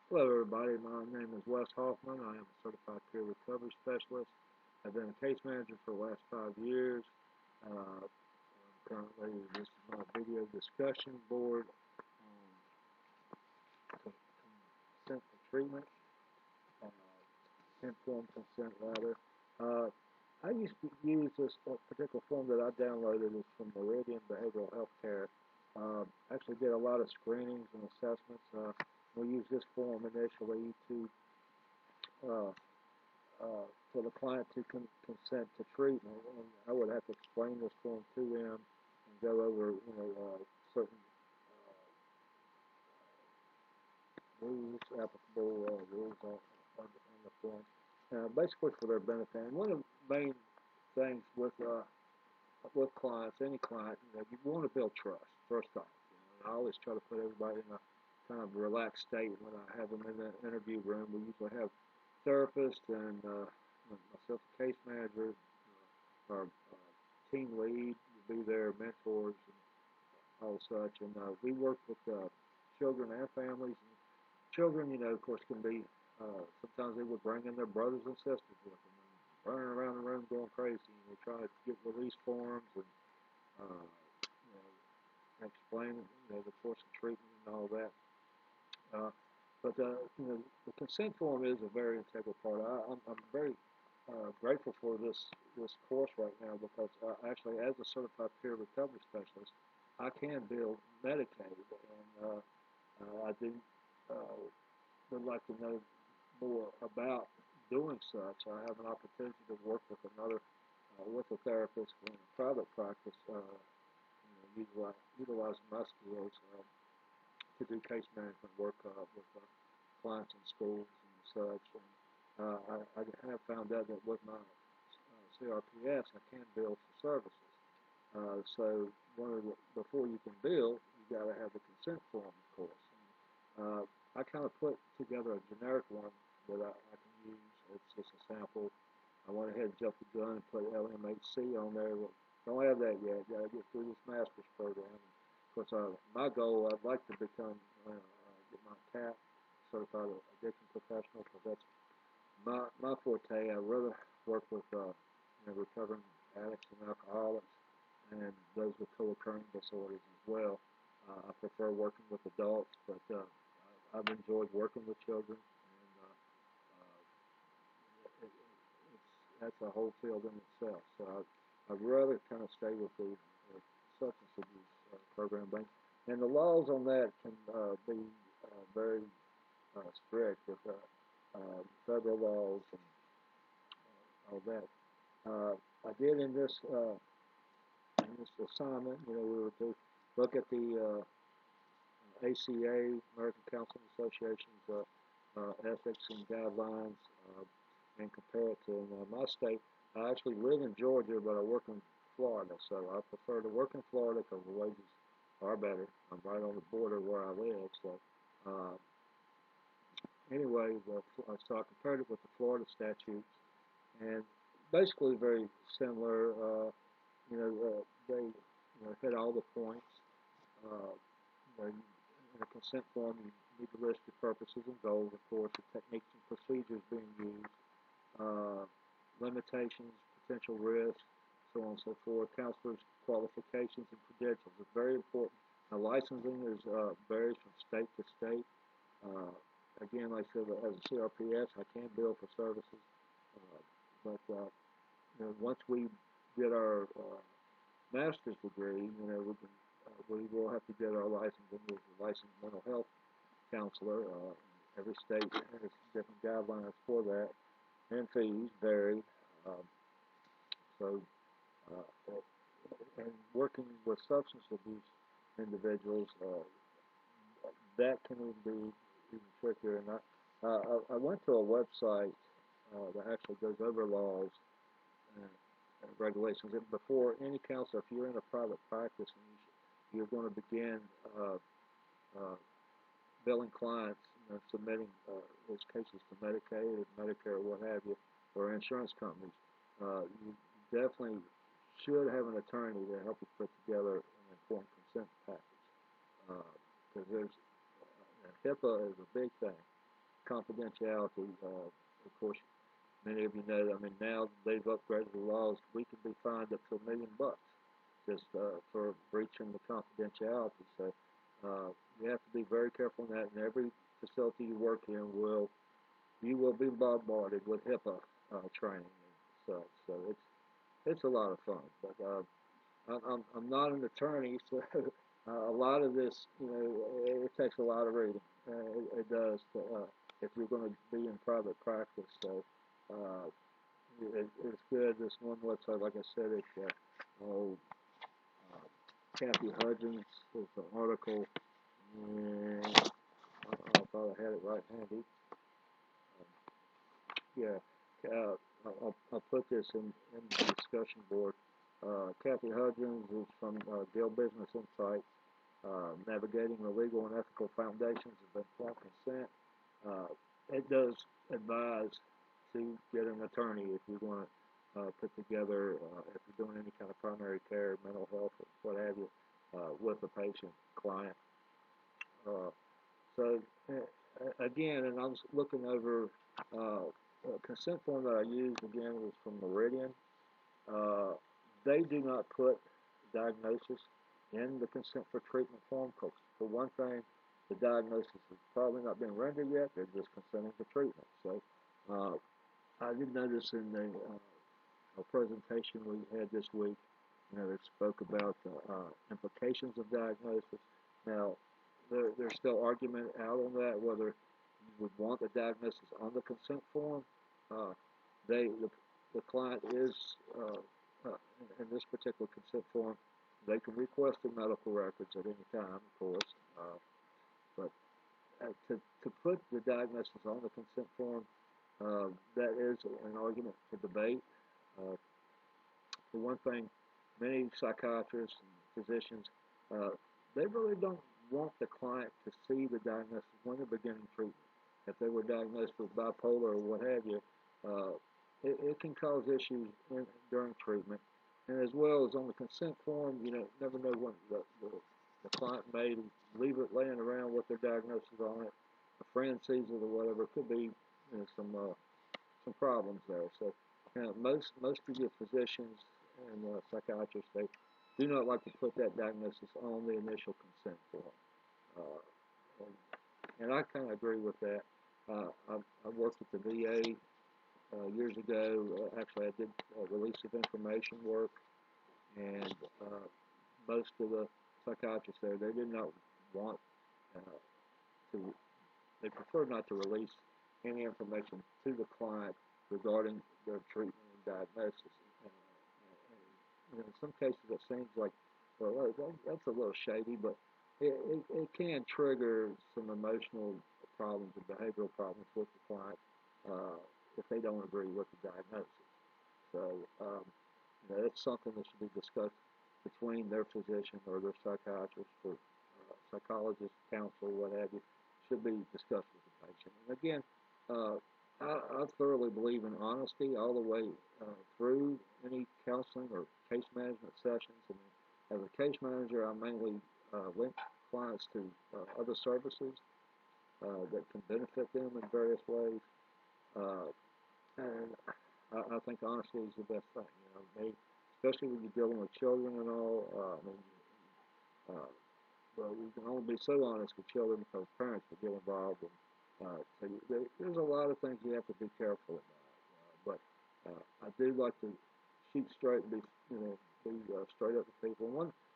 Hello, everybody. My name is Wes Hoffman. I am a certified peer recovery specialist. I've been a case manager for the last 5 years. Currently, this is my video discussion board on consent for treatment, uh, informed consent rather. Uh, I used to use this particular form that I downloaded. It's from Meridian Behavioral Health Care. Actually did a lot of screenings and assessments. We use this form initially to uh, for the client to consent to treatment, and I would have to explain this form to them and go over, certain rules, applicable rules on the form, basically for their benefit. And one of the main things with clients, any client, you want to build trust first off. And I always try to put everybody in a kind of relaxed state when I have them in the interview room. We usually have therapists and myself, a case manager, our team lead will be there, mentors and all such. And we work with children and families. And children, of course, can be sometimes they would bring in their brothers and sisters with them and running around the room going crazy. Trying to get release forms and explain the course of treatment and all that. But the consent form is a very integral part. I'm very grateful for this course right now because actually, as a certified peer recovery specialist, I can bill Medicaid, and I do would like to know more about doing such. I have an opportunity to work with with a therapist in a private practice, utilizing my skills to do case management work with clients in schools and such. And I have found out that with my CRPS, I can bill for services. So before you can bill, you got to have the consent form, of course. I kind of put together a generic one that I can use. It's just a sample. I went ahead and jumped the gun and put LMHC on there. Well, don't have that yet. Got to get through this master's program. Of course, my goal, I'd like to become, get my CAP, certified addiction professional, because that's my forte. I rather work with recovering addicts and alcoholics and those with co-occurring disorders as well. I prefer working with adults, but I've enjoyed working with children, and that's a whole field in itself. So I'd rather kind of stay with the substance abuse program. And the laws on that can be very strict with federal laws and all that. I did in this assignment, we were to look at the ACA, American Counseling Association's ethics and guidelines, and compare it to my state. I actually live in Georgia, but I work in Florida, so I prefer to work in Florida because the wages are better. I'm right on the border where I live, so uh, anyway, so I compared it with the Florida statutes, and basically very similar. They hit all the points. Uh, in a consent form, you need to list your purposes and goals, of course, the techniques and procedures being used, uh, limitations, potential risks, so on and so forth, counselors' qualifications and credentials. It's very important. Now, licensing varies from state to state. Uh, Again, like I said, as a CRPS, I can bill for services, uh, but once we get our master's degree, we will have to get our licensing as a licensed mental health counselor. Every state has different guidelines for that, and fees vary. Um, so, uh, and working with substance abuse individuals, that can even be even trickier. And I went to a website that actually goes over laws and regulations. And before any counselor, if you're in a private practice and you're going to begin uh, billing clients, submitting those cases to Medicaid or Medicare or what have you, or insurance companies, you definitely should have an attorney to help you put together an informed consent package. Because HIPAA is a big thing. confidentiality. Of course, many of you know. I mean, now they've upgraded the laws. We can be fined up to $1 million just for breaching the confidentiality. So you have to be very careful in that. And every facility you work in you will be bombarded with HIPAA training and such. So it's a lot of fun. But I'm not an attorney, so a lot of this, it takes a lot of reading. It does if you're going to be in private practice. So it's good. This one website, like I said, it's Kathy Hudgens. There's an article, and I thought I had it right handy. Yeah, I'll put this in the discussion board. Kathy Hudgens is from Dell Business Insights, Navigating the Legal and Ethical Foundations of Informed Consent. It does advise to get an attorney if you want to put together, if you're doing any kind of primary care, mental health, or what have you, with a patient, client. So again, and I was looking over a consent form that I used again was from Meridian. Uh, they do not put diagnosis in the consent for treatment form because, for one thing, the diagnosis has probably not been rendered yet. They're just consenting to treatment. So I did notice in the a presentation we had this week, that spoke about the implications of diagnosis. Now, there's still argument out on that whether you would want the diagnosis on the consent form. Uh, the client is in this particular consent form. They can request the medical records at any time, of course, but to put the diagnosis on the consent form, that is an argument for debate. Uh, for one thing, many psychiatrists and physicians, uh, they really don't want the client to see the diagnosis when they're beginning treatment. If they were diagnosed with bipolar or what have you, it can cause issues during treatment. And as well as on the consent form, never know when the client may leave it laying around with their diagnosis on it. A friend sees it or whatever. It could be some problems there. So most of your physicians and psychiatrists, they do not like to put that diagnosis on the initial consent form. And I kind of agree with that. I worked at the VA years ago. Actually, I did release of information work, and most of the psychiatrists there, they did not want to, they prefer not to release any information to the client regarding their treatment and diagnosis. In some cases, it seems like, well, that's a little shady, but it can trigger some emotional problems and behavioral problems with the client if they don't agree with the diagnosis. So, it's something that should be discussed between their physician or their psychiatrist or psychologist, counselor, what have you, should be discussed with the patient. And again, I thoroughly believe in honesty all the way through any counseling or case management sessions. I mean, as a case manager, I mainly link clients to other services that can benefit them in various ways. Uh, and I think honesty is the best thing. Especially when you're dealing with children and all. Uh, well, you can only be so honest with children because parents will get involved. And so there's a lot of things you have to be careful about. But I do like to shoot straight and be straight up with people.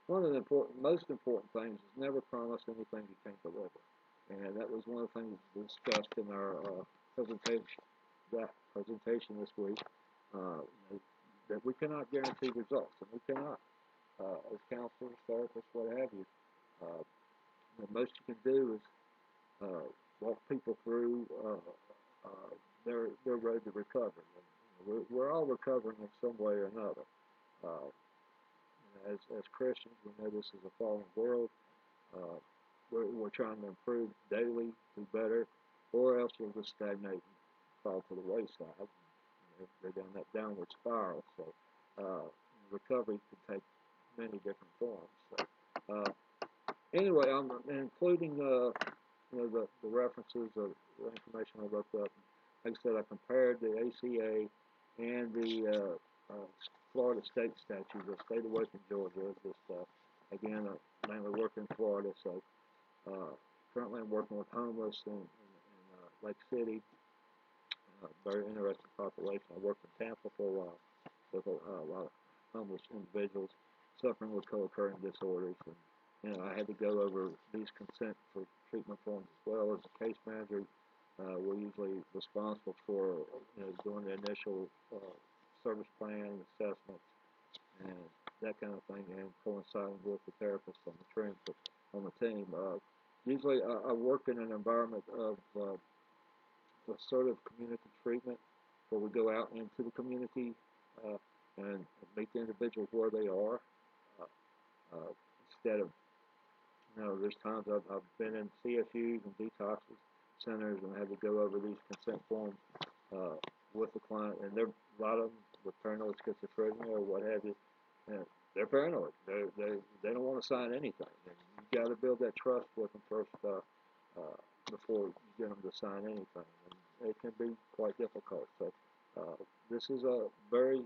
One of the most important things is never promise anything you can't deliver. And that was one of the things discussed in our presentation this week. Uh, that we cannot guarantee results, and we cannot, as counselors, therapists, what have you. The most you can do is walk people through their road to recovery. And we're all recovering in some way or another. Uh, as Christians, we know this is a fallen world. Uh, we're trying to improve daily, do better, or else we'll just stagnate and fall to the wayside. Go down that downward spiral. So recovery can take many different forms. So, anyway, I'm including the references of the information I looked up. Like I said, I compared the ACA and the Florida state statutes. I stayed away from Georgia. Just again, I mainly work in Florida, so currently I'm working with homeless in Lake City. Very interesting population. I worked in Tampa for a while with a lot of homeless individuals suffering with co-occurring disorders. And I had to go over these consent for treatment forms as well. As a case manager, we're usually responsible for doing the initial service plan assessment and that kind of thing, and coinciding with the therapist on the team. Usually, I work in an environment of assertive community treatment, where we go out into the community uh, and meet the individuals where they are, uh, instead of there's times I've been in CSUs and detox centers and had to go over these consent forms uh, with the client, and there a lot of them with paranoid schizophrenia or what have you, and they're paranoid. They don't want to sign anything, and you got to build that trust with them first before you get them to sign anything, and it can be quite difficult. So this is a very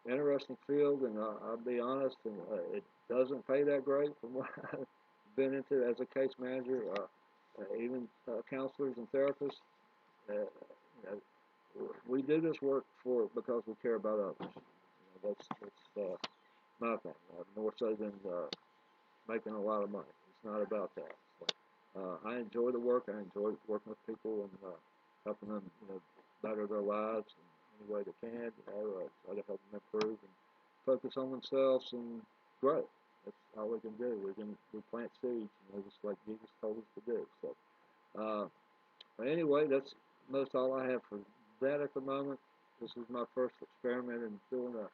interesting field, and I'll be honest, and it doesn't pay that great from what I've been into as a case manager. Even counselors and therapists, we do this work for because we care about others. That's my thing. More so than making a lot of money. It's not about that. So, I enjoy the work. I enjoy working with people and helping them, better their lives in any way they can. Try to help them improve and focus on themselves and grow. That's all we can do. We plant seeds, just like Jesus told us to do. So, but anyway, that's most all I have for that at the moment. This is my first experiment in doing a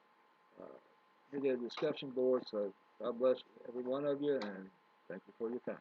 video discussion board. So God bless every one of you, and thank you for your time.